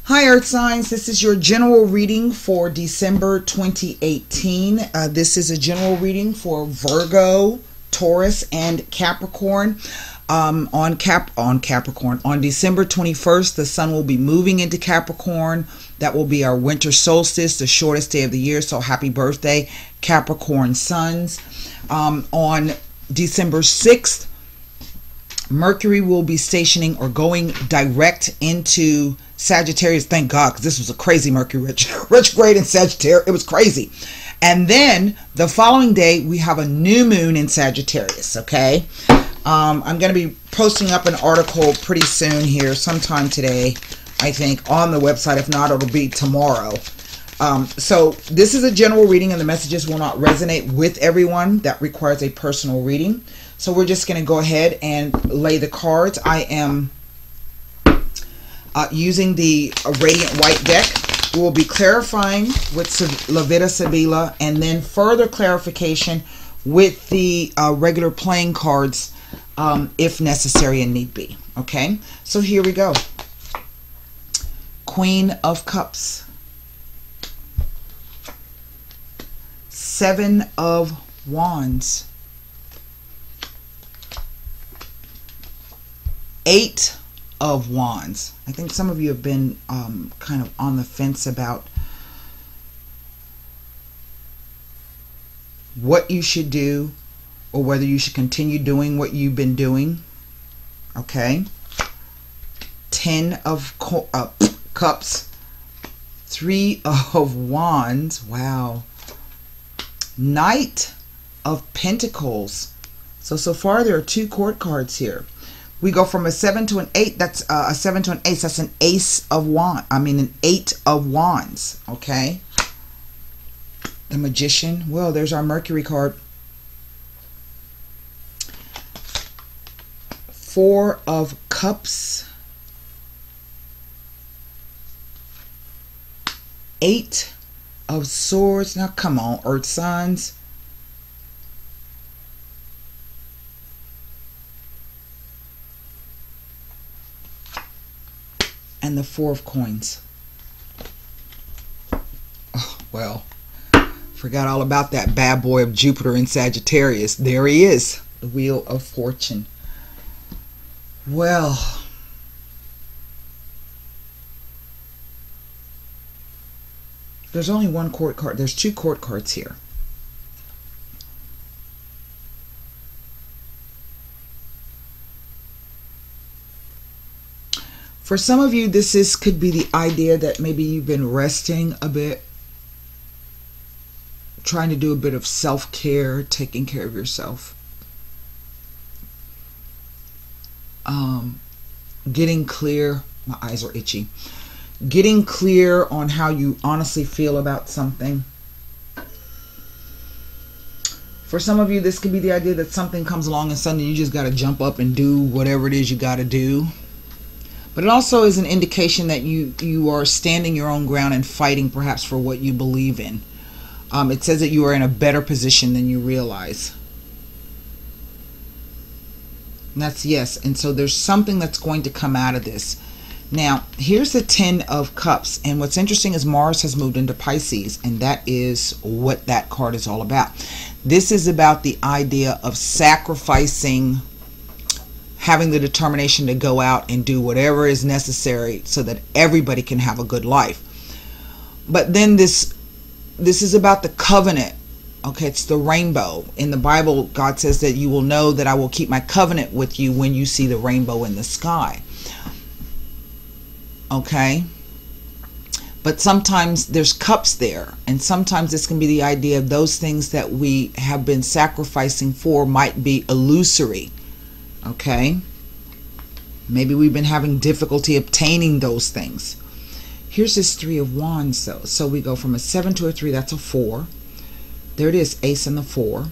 Hi Earth Signs, this is your general reading for December 2018. This is a general reading for Virgo, Taurus, and Capricorn. On Capricorn, on December 21st, the sun will be moving into Capricorn. That will be our winter solstice, the shortest day of the year. So happy birthday, Capricorn suns. On December 6th, Mercury will be stationing or going direct into Sagittarius. Thank God, because this was a crazy Mercury retrograde in Sagittarius. It was crazy. And then the following day, we have a new moon in Sagittarius, okay? I'm going to be posting up an article pretty soon here, sometime today, I think, on the website. If not, it'll be tomorrow. So this is a general reading, and the messages will not resonate with everyone. That requires a personal reading. So we're just going to go ahead and lay the cards. I am using the Radiant White deck. We will be clarifying with La Vida Sibila, and then further clarification with the regular playing cards if necessary and need be. Okay, so here we go. Queen of Cups. Seven of Wands. Eight of Wands. I think some of you have been kind of on the fence about what you should do or whether you should continue doing what you've been doing. Okay. 10 of Cups. 3 of Wands. Wow. Knight of Pentacles. So far there are 2 court cards here. We go from a 7 to an 8. That's a 7 to an ace. That's an ace of wands. I mean, an 8 of wands. Okay. The Magician. Well, there's our Mercury card. 4 of Cups. 8 of Swords. Now, come on, Earth signs. And the 4 of Coins. Oh, well, forgot all about that bad boy of Jupiter in Sagittarius. There he is, the Wheel of Fortune. Well, there's only one court card. There's 2 court cards here. For some of you, this could be the idea that maybe you've been resting a bit, trying to do a bit of self-care, taking care of yourself, getting clear. My eyes are itchy. Getting clear on how you honestly feel about something. For some of you, this could be the idea that something comes along and suddenly you just got to jump up and do whatever it is you got to do. But it also is an indication that you are standing your own ground and fighting perhaps for what you believe in. It says that you are in a better position than you realize. And that's yes. And so there's something that's going to come out of this. Now, here's the 10 of Cups. And what's interesting is Mars has moved into Pisces. And that is what that card is all about. This is about the idea of sacrificing, having the determination to go out and do whatever is necessary so that everybody can have a good life. But then this is about the covenant. Okay, it's the rainbow. In the Bible, God says that you will know that I will keep my covenant with you when you see the rainbow in the sky. Okay? But sometimes there's cups there. And sometimes this can be the idea of those things that we have been sacrificing for might be illusory. Okay, maybe we've been having difficulty obtaining those things. Here's this 3 of Wands though. So we go from a 7 to a 3. That's a 4. There it is, ace and the 4.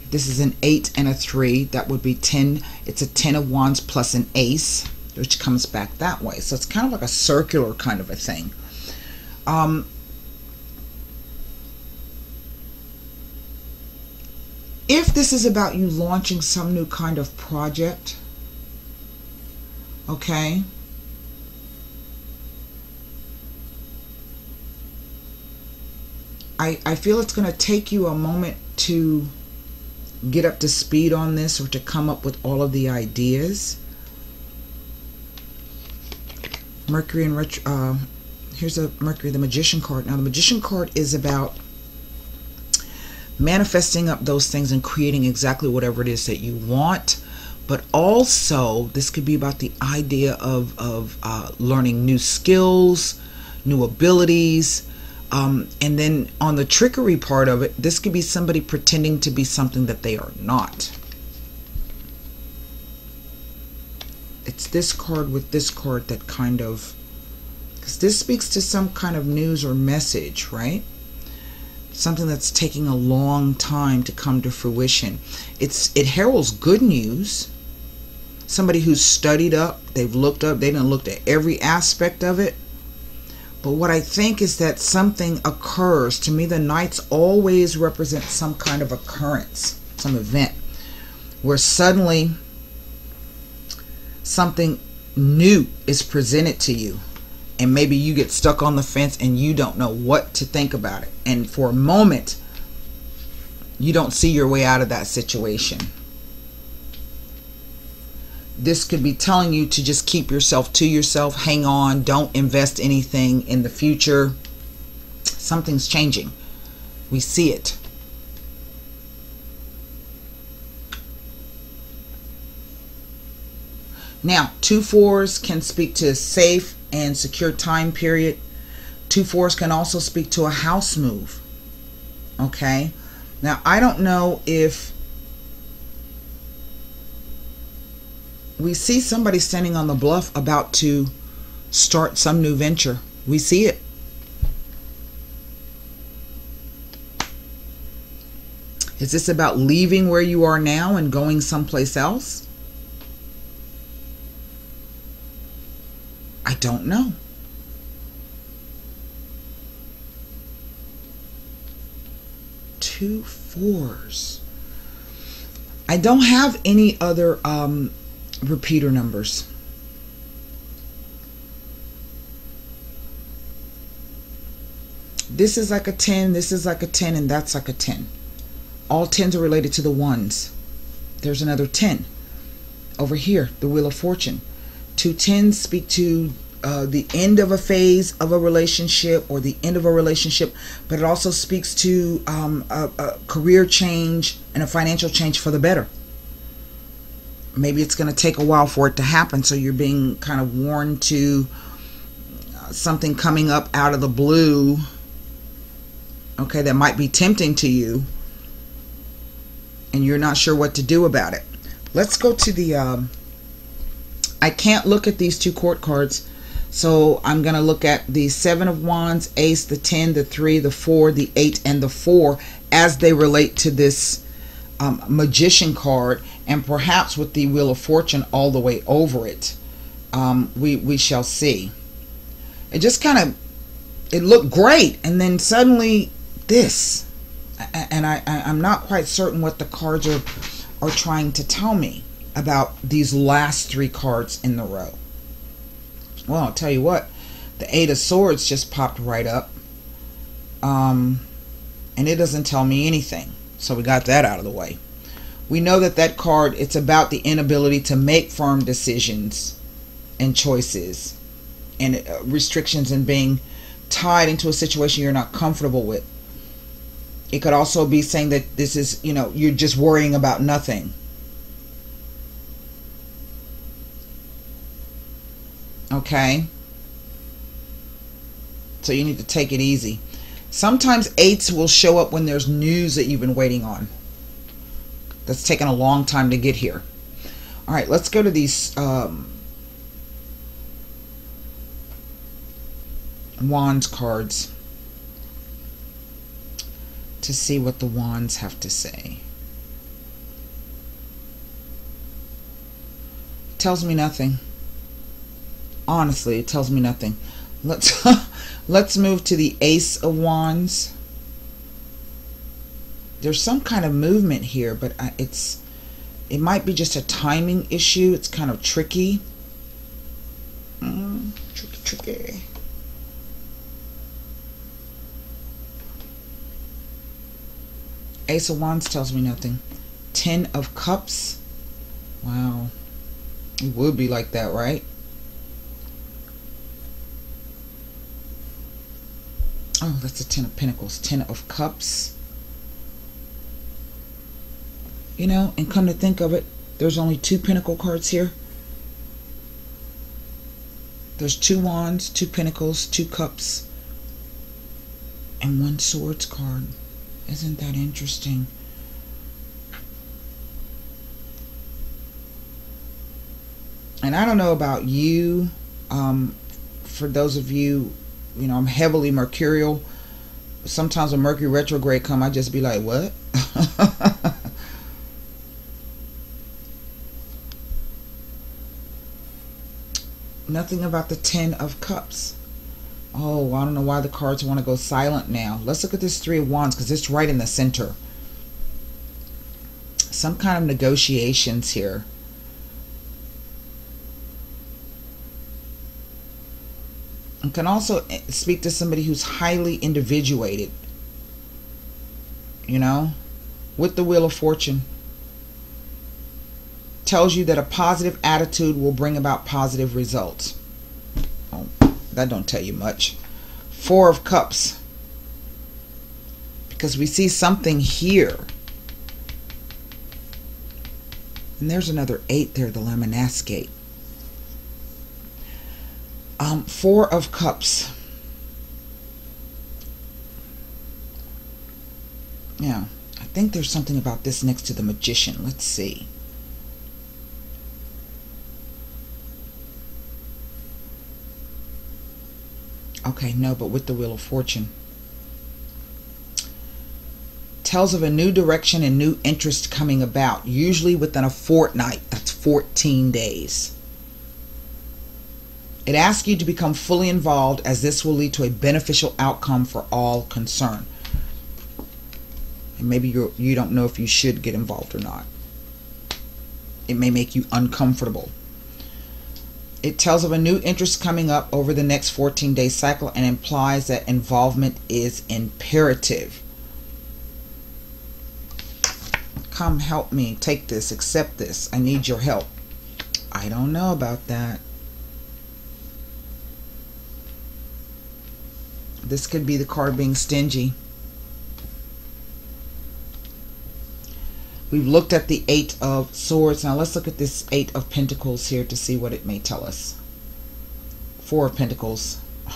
This is an 8 and a 3. That would be 10. It's a 10 of Wands plus an ace, which comes back that way. So it's kind of like a circular kind of a thing. If this is about you launching some new kind of project, okay, I feel it's going to take you a moment to get up to speed on this, or to come up with all of the ideas. Mercury and retro. Here's a Mercury, the Magician card. Now the Magician card is about manifesting up those things and creating exactly whatever it is that you want. But also, this could be about the idea of learning new skills, new abilities. And then on the trickery part of it, this could be somebody pretending to be something that they are not. It's this card with this card that kind of, because this speaks to some kind of news or message, right? Something that's taking a long time to come to fruition. It heralds good news. Somebody who's studied up, they've looked up, they done looked at every aspect of it. But what I think is that something occurs. To me, the Knights always represent some kind of occurrence, some event, where suddenly something new is presented to you. And maybe you get stuck on the fence and you don't know what to think about it. And for a moment, you don't see your way out of that situation. This could be telling you to just keep yourself to yourself, hang on, don't invest anything in the future. Something's changing. We see it. Now, 2-4s can speak to a safe and secure time period. 2-4s can also speak to a house move. Okay? Now, I don't know if we see somebody standing on the bluff about to start some new venture. We see it. Is this about leaving where you are now and going someplace else? I don't know. Two 4s. I don't have any other repeater numbers. This is like a 10, this is like a 10, and that's like a 10. All 10s are related to the 1s. There's another 10 over here, the Wheel of Fortune. 2 10s speak to the end of a phase of a relationship, or the end of a relationship, but it also speaks to a career change and a financial change for the better. Maybe it's going to take a while for it to happen, so you're being kind of warned to something coming up out of the blue, okay, that might be tempting to you, and you're not sure what to do about it. Let's go to the I can't look at these 2 court cards, so I'm going to look at the 7 of Wands, Ace, the 10, the 3, the 4, the 8, and the 4 as they relate to this Magician card, and perhaps with the Wheel of Fortune all the way over it. We shall see. It just kind of, it looked great, and then suddenly this, and I'm not quite certain what the cards are trying to tell me about these last 3 cards in the row. Well, I'll tell you what, the 8 of Swords just popped right up, and it doesn't tell me anything. So we got that out of the way. We know that that card, it's about the inability to make firm decisions and choices, and restrictions, and being tied into a situation you're not comfortable with. It could also be saying that this is, you know, you're just worrying about nothing. Okay? So you need to take it easy. Sometimes 8s will show up when there's news that you've been waiting on, that's taken a long time to get here. All right, let's go to these Wands cards to see what the Wands have to say. It tells me nothing. Honestly, it tells me nothing. Let's move to the Ace of Wands. There's some kind of movement here, but it might be just a timing issue. It's kind of tricky. Tricky. Ace of Wands tells me nothing. 10 of Cups. Wow. It would be like that, right? Oh, that's a 10 of Pentacles. 10 of Cups. You know, and come to think of it, there's only 2 Pentacle cards here. There's 2 Wands, 2 Pentacles, 2 Cups, and 1 Swords card. Isn't that interesting? And I don't know about you. For those of you, you know, I'm heavily mercurial. Sometimes when Mercury retrograde come, I just be like, what? Nothing about the 10 of Cups. Oh, I don't know why the cards want to go silent now. Let's look at this 3 of Wands, because it's right in the center. Some kind of negotiations here. It can also speak to somebody who's highly individuated. You know, with the Wheel of Fortune. Tells you that a positive attitude will bring about positive results. Oh, that don't tell you much. 4 of Cups. Because we see something here. And there's another 8 there, the Lemniscate. 4 of Cups. Yeah, I think there's something about this next to the Magician. Let's see. Okay, no, but with the Wheel of Fortune. Tells of a new direction and new interest coming about, usually within a fortnight. That's 14 days. It asks you to become fully involved, as this will lead to a beneficial outcome for all concerned. And maybe you don't know if you should get involved or not. It may make you uncomfortable. It tells of a new interest coming up over the next 14-day cycle and implies that involvement is imperative. Come help me. Take this. Accept this. I need your help. I don't know about that. This could be the card being stingy. We've looked at the 8 of Swords. Now let's look at this 8 of Pentacles here to see what it may tell us. 4 of Pentacles. I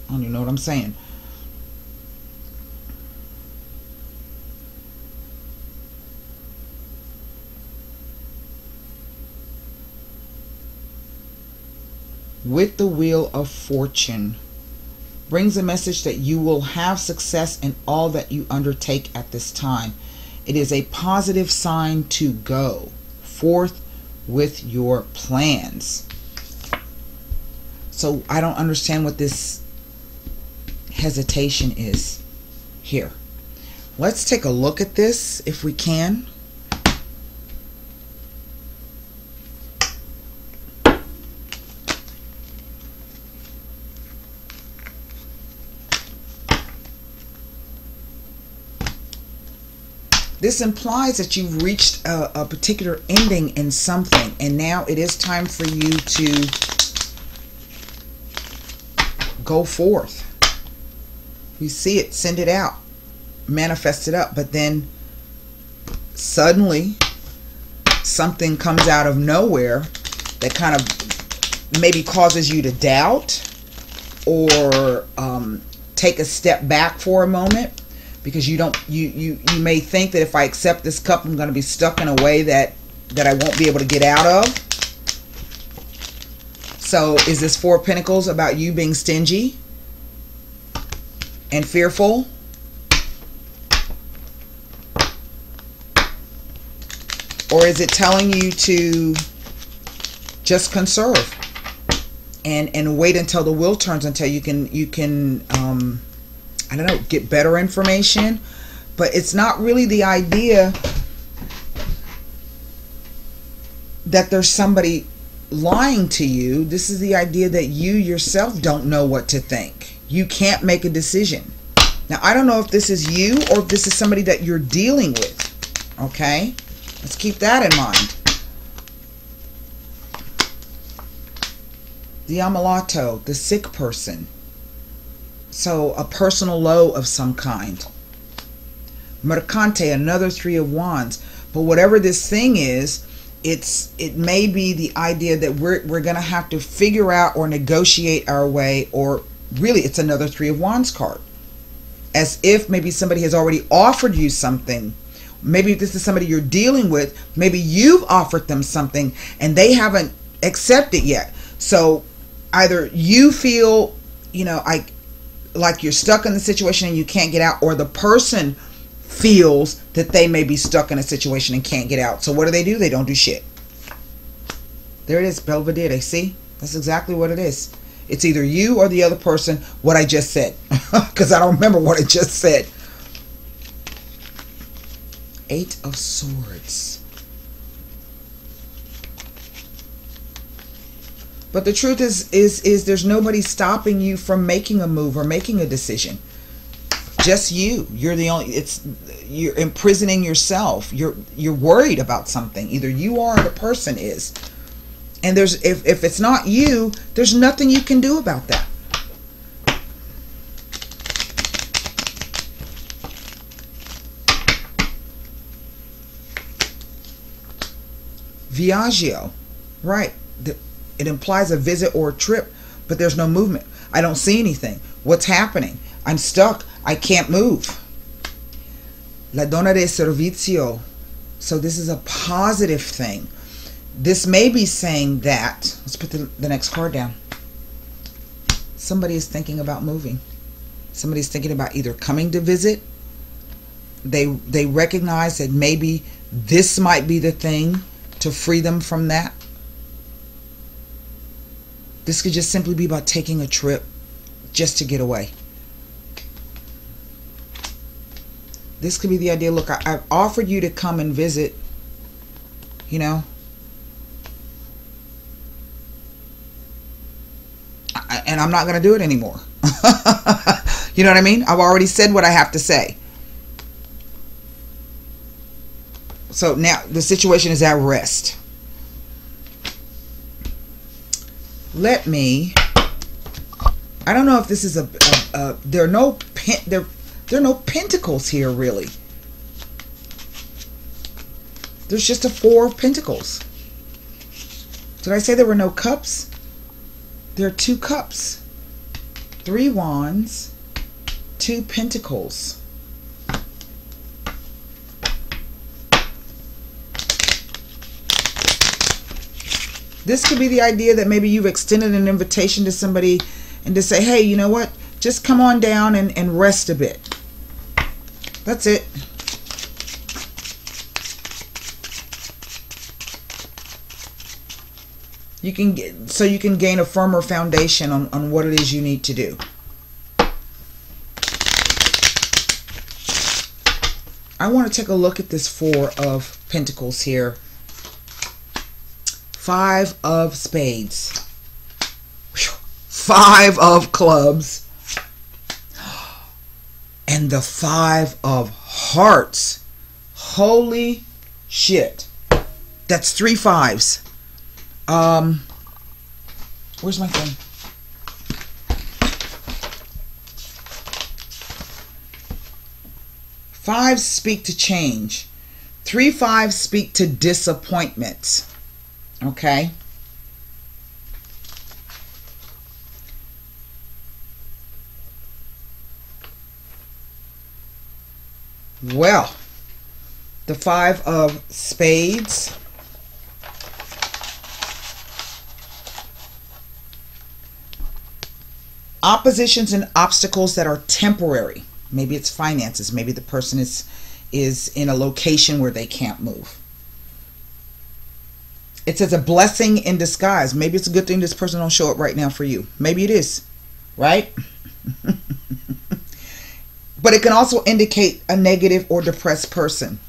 don't even know what I'm saying. With the Wheel of Fortune. Brings a message that you will have success in all that you undertake at this time. It is a positive sign to go forth with your plans. So I don't understand what this hesitation is here. Let's take a look at this if we can. This implies that you've reached a particular ending in something, and now it is time for you to go forth. You see it, send it out, manifest it up, but then suddenly something comes out of nowhere that kind of maybe causes you to doubt or take a step back for a moment. Because you may think that if I accept this cup, I'm going to be stuck in a way that I won't be able to get out of. So is this 4 of Pentacles about you being stingy and fearful? Or is it telling you to just conserve and wait until the wheel turns, until you can I don't know, get better information? But it's not really the idea that there's somebody lying to you. This is the idea that you yourself don't know what to think. You can't make a decision. Now, I don't know if this is you or if this is somebody that you're dealing with. Okay? Let's keep that in mind. The Ammalato, the sick person. So, a personal low of some kind. Mercante, another Three of Wands. But whatever this thing is, it may be the idea that we're going to have to figure out or negotiate our way, or really it's another Three of Wands card. As if maybe somebody has already offered you something. Maybe this is somebody you're dealing with. Maybe you've offered them something and they haven't accepted yet. So either you feel, you know, like you're stuck in the situation and you can't get out, or the person feels that they may be stuck in a situation and can't get out. So what do? They don't do shit. There it is, Belvedere. See? That's exactly what it is. It's either you or the other person, what I just said. Because I don't remember what I just said. Eight of Swords. But the truth is there's nobody stopping you from making a move or making a decision. Just you. You're the only. You're imprisoning yourself. You're worried about something. Either you are or the person is. And there's if it's not you, there's nothing you can do about that. Viaggio. Right. It implies a visit or a trip, but there's no movement. I don't see anything. What's happening? I'm stuck. I can't move. La donna de servizio. So this is a positive thing. This may be saying that, let's put the next card down. Somebody is thinking about moving. Somebody's thinking about either coming to visit. They recognize that maybe this might be the thing to free them from that. This could just simply be about taking a trip just to get away. This could be the idea, look, I've offered you to come and visit, you know. And I'm not going to do it anymore. You know what I mean? I've already said what I have to say. So now the situation is at rest. Let me, I don't know if this is there are no pentacles here, really. There's just a Four of Pentacles. Did I say there were no cups? There are two cups. Three Wands, two Pentacles. This could be the idea that maybe you've extended an invitation to somebody and to say, hey, you know what? Just come on down and rest a bit. That's it. You can get, so you can gain a firmer foundation on what it is you need to do. I want to take a look at this Four of Pentacles here. Five of Spades. Five of Clubs. And the Five of Hearts. Holy shit. That's three fives. Where's my thing? Fives speak to change. 3 5s speak to disappointments. Okay. Well, the Five of Spades. Oppositions and obstacles that are temporary. Maybe it's finances. Maybe the person is in a location where they can't move. It says a blessing in disguise. Maybe it's a good thing this person don't show up right now for you. Maybe it is, right? But it can also indicate a negative or depressed person.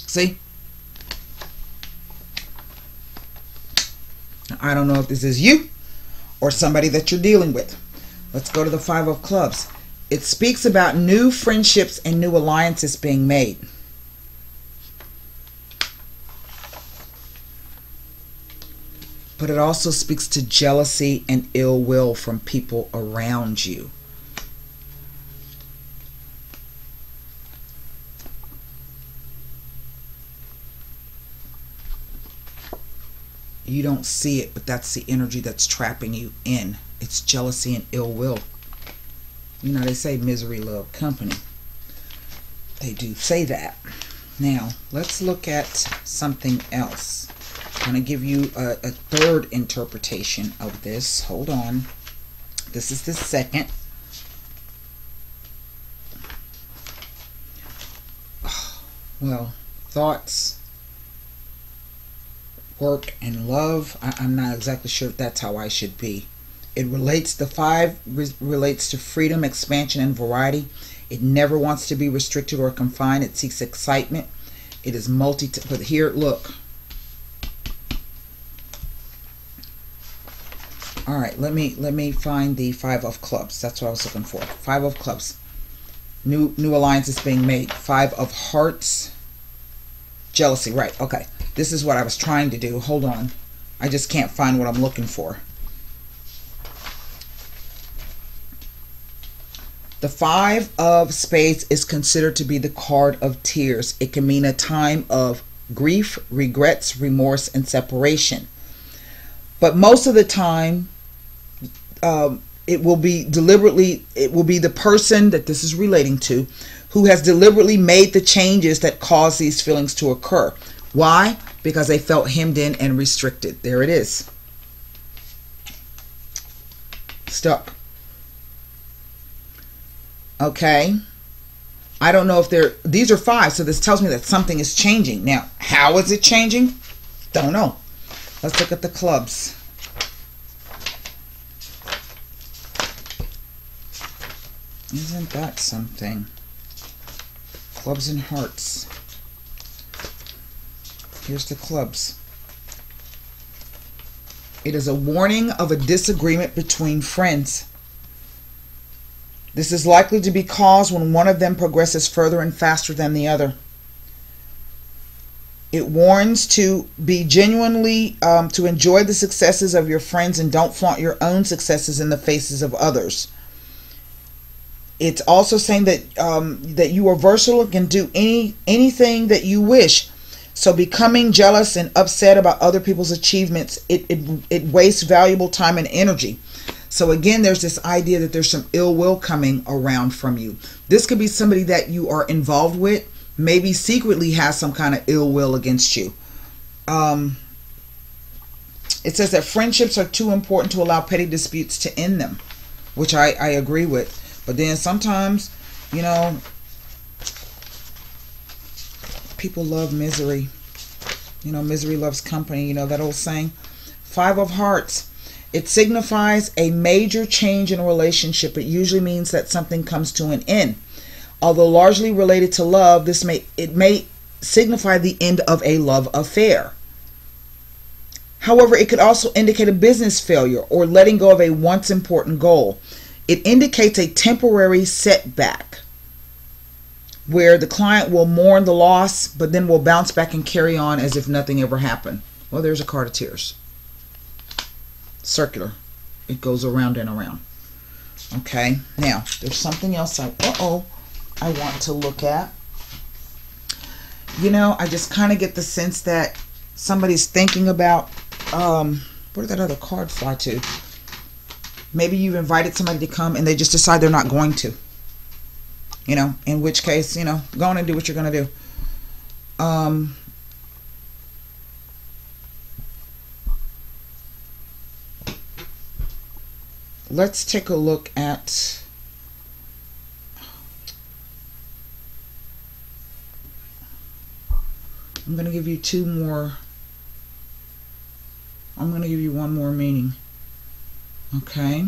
See? I don't know if this is you or somebody that you're dealing with. Let's go to the Five of Clubs. It speaks about new friendships and new alliances being made. But it also speaks to jealousy and ill will from people around you. You don't see it, but that's the energy that's trapping you in. It's jealousy and ill will. You know, they say misery loves company. They do say that. Now, let's look at something else. I'm going to give you a third interpretation of this. Hold on. This is the second. Well, thoughts, work, and love. I'm not exactly sure if that's how I should be. It relates, the five relates to freedom, expansion, and variety. It never wants to be restricted or confined. It seeks excitement. It is but here, look. All right, let me find the Five of Clubs. That's what I was looking for. Five of Clubs. New alliances being made. Five of Hearts. Jealousy. Right. Okay. This is what I was trying to do. Hold on. I just can't find what I'm looking for. The Five of Spades is considered to be the card of tears. It can mean a time of grief, regrets, remorse, and separation. But most of the time, it will be the person that this is relating to who has deliberately made the changes that cause these feelings to occur. Why? Because they felt hemmed in and restricted. There it is. Stuck. Okay. I don't know if these are five, so this tells me that something is changing. Now, how is it changing? Don't know. Let's look at the clubs. Isn't that something? Clubs and hearts. Here's the clubs. It is a warning of a disagreement between friends. This is likely to be caused when one of them progresses further and faster than the other. It warns to be genuinely, to enjoy the successes of your friends and don't flaunt your own successes in the faces of others. It's also saying that that you are versatile and can do anything that you wish. So becoming jealous and upset about other people's achievements, it wastes valuable time and energy. So again, there's this idea that there's some ill will coming around from you. This could be somebody that you are involved with, maybe secretly has some kind of ill will against you. It says that friendships are too important to allow petty disputes to end them, which I agree with. But then sometimes, you know, people love misery. You know, misery loves company. You know that old saying? Five of Hearts. It signifies a major change in a relationship. It usually means that something comes to an end. Although largely related to love, it may signify the end of a love affair. However, it could also indicate a business failure or letting go of a once important goal. It indicates a temporary setback where the client will mourn the loss, but then will bounce back and carry on as if nothing ever happened. Well, there's a card of tears. Circular. It goes around and around. Okay. Now, there's something else I want to look at. You know, I just kind of get the sense that somebody's thinking about, where did that other card fly to? Maybe you've invited somebody to come and they just decide they're not going to. You know, in which case, you know, go on and do what you're going to do. Let's take a look at I'm going to give you two more. I'm going to give you one more meaning. Okay.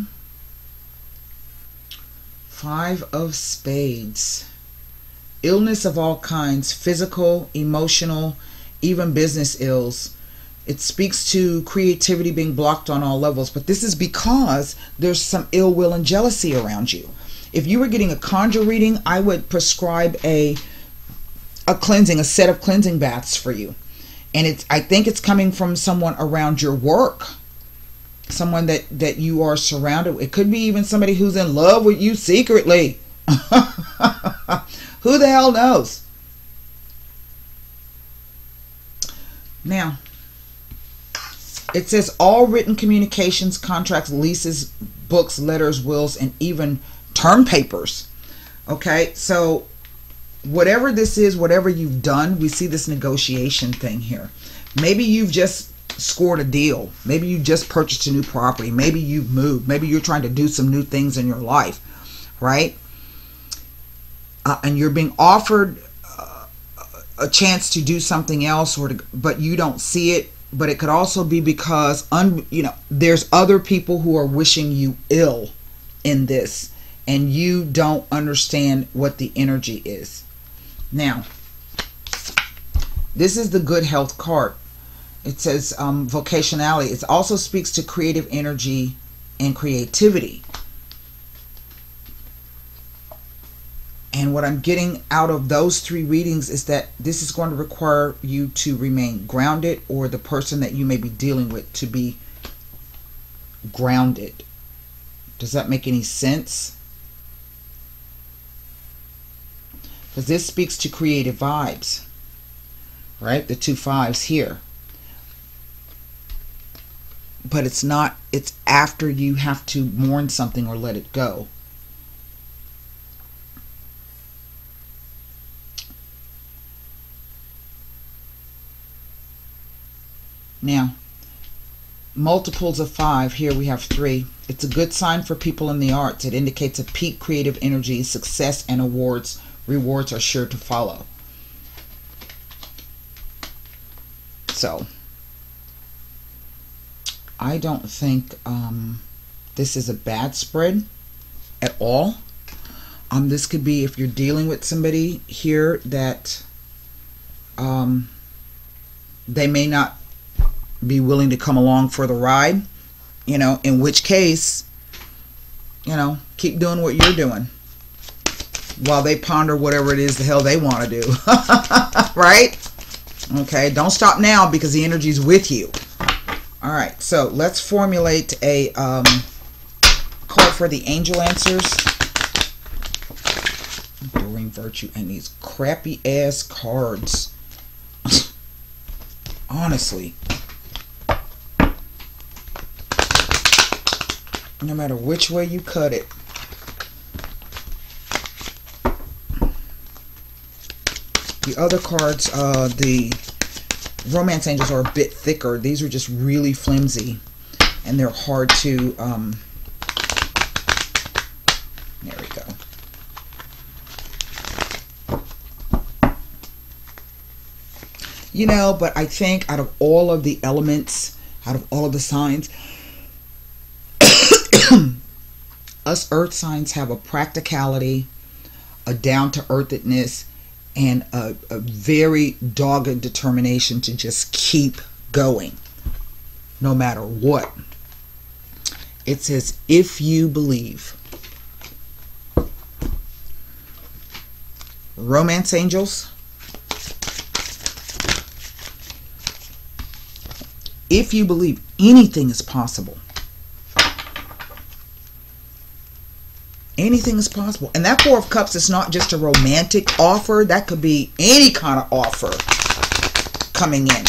Five of Spades. Illness of all kinds, physical, emotional, even business ills. It speaks to creativity being blocked on all levels, but this is because there's some ill will and jealousy around you. If you were getting a conjure reading, I would prescribe a cleansing, a set of cleansing baths for you. And I think it's coming from someone around your work, someone that you are surrounded with. It could be even somebody who's in love with you secretly. Who the hell knows? Now, it says all written communications, contracts, leases, books, letters, wills, and even term papers. Okay, so whatever this is, whatever you've done, we see this negotiation thing here. Maybe you've just scored a deal. Maybe you just purchased a new property. Maybe you've moved. Maybe you're trying to do some new things in your life, right? And you're being offered a chance to do something else, but you don't see it. But it could also be because there's other people who are wishing you ill in this, and you don't understand what the energy is. Now, this is the good health card. It says vocationality. It also speaks to creative energy and creativity. And what I'm getting out of those three readings is that this is going to require you to remain grounded, or the person that you may be dealing with to be grounded. Does that make any sense? Because this speaks to creative vibes, right? The 2 5s here. But it's not, it's after you have to mourn something or let it go. Now, multiples of 5, here we have 3. It's a good sign for people in the arts. It indicates a peak creative energy, success, and rewards are sure to follow. So, I don't think this is a bad spread at all. This could be if you're dealing with somebody here that they may not be willing to come along for the ride, in which case, keep doing what you're doing while they ponder whatever it is the hell they want to do. Right? Okay, don't stop now because the energy's with you. All right, so let's formulate a card for the angel answers. Enduring virtue and these crappy ass cards. Honestly. No matter which way you cut it. The other cards, the romance angels, are a bit thicker. These are just really flimsy, and they're hard to, there we go. But I think out of all of the elements, out of all of the signs, us earth signs have a practicality, a down-to-earthedness, and a very dogged determination to just keep going no matter what. It says, if you believe. Romance angels, if you believe, anything is possible. Anything is possible. And that 4 of Cups is not just a romantic offer. That could be any kind of offer coming in.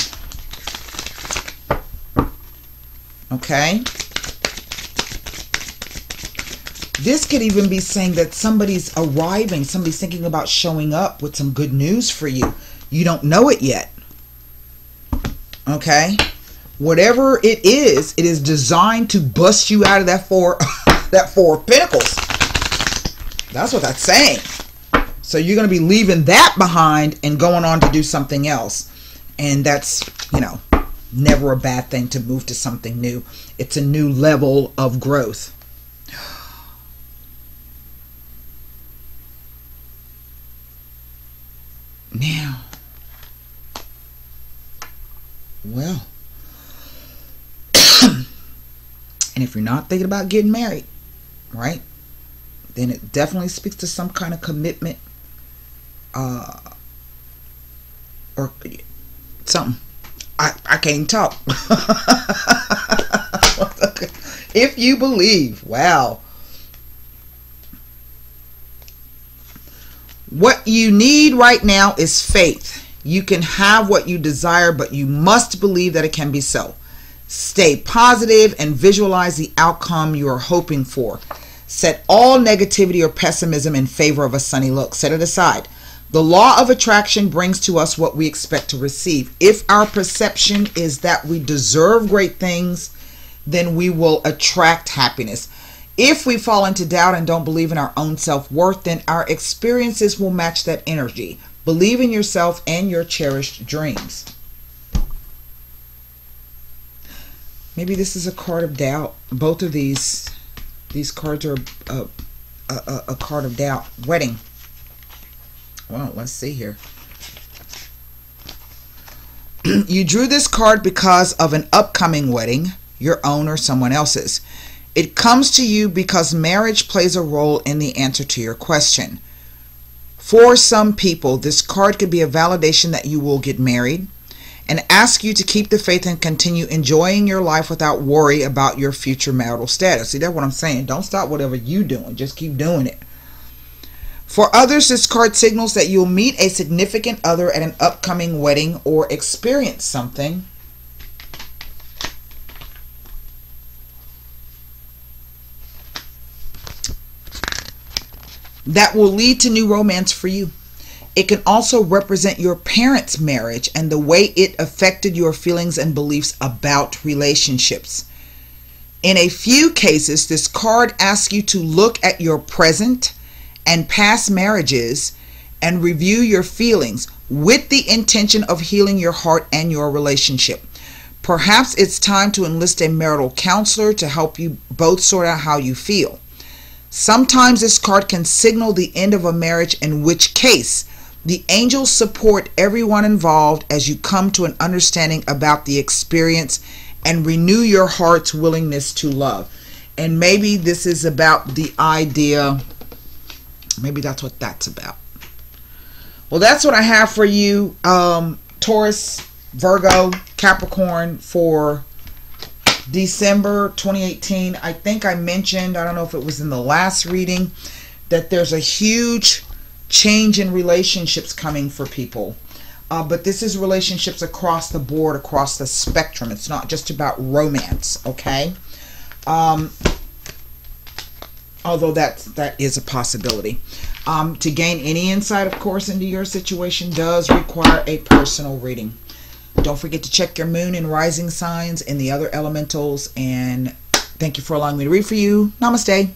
Okay? This could even be saying that somebody's arriving. Somebody's thinking about showing up with some good news for you. You don't know it yet. Okay? Whatever it is designed to bust you out of that 4 of Pentacles. That's what that's saying. So you're going to be leaving that behind and going on to do something else. And that's, never a bad thing to move to something new. It's a new level of growth. Now, well, And if you're not thinking about getting married, right, then it definitely speaks to some kind of commitment or something. I can't even talk. If you believe, wow. What you need right now is faith. You can have what you desire, but you must believe that it can be so. Stay positive and visualize the outcome you are hoping for. Set all negativity or pessimism in favor of a sunny look. Set it aside. The law of attraction brings to us what we expect to receive. If our perception is that we deserve great things, then we will attract happiness. If we fall into doubt and don't believe in our own self-worth, then our experiences will match that energy. Believe in yourself and your cherished dreams. Maybe this is a card of doubt. Both of these cards are a card of doubt. Wedding. Well, let's see here. You drew this card because of an upcoming wedding, your own or someone else's. It comes to you because marriage plays a role in the answer to your question. For some people, this card could be a validation that you will get married and ask you to keep the faith and continue enjoying your life without worry about your future marital status. See, that's what I'm saying. Don't stop whatever you're doing. Just keep doing it. For others, this card signals that you'll meet a significant other at an upcoming wedding or experience something that will lead to new romance for you. It can also represent your parents' marriage and the way it affected your feelings and beliefs about relationships. In a few cases, this card asks you to look at your present and past marriages and review your feelings with the intention of healing your heart and your relationship. Perhaps it's time to enlist a marital counselor to help you both sort out how you feel. Sometimes this card can signal the end of a marriage, in which case the angels support everyone involved as you come to an understanding about the experience and renew your heart's willingness to love. And maybe this is about the idea, maybe that's what that's about. Well, that's what I have for you, Taurus, Virgo, Capricorn, for December 2018. I think I mentioned, I don't know if it was in the last reading, that there's a huge change in relationships coming for people. But this is relationships across the board, across the spectrum. It's not just about romance, okay? Although that is a possibility. To gain any insight, of course, into your situation does require a personal reading. Don't forget to check your moon and rising signs and the other elementals. And thank you for allowing me to read for you. Namaste.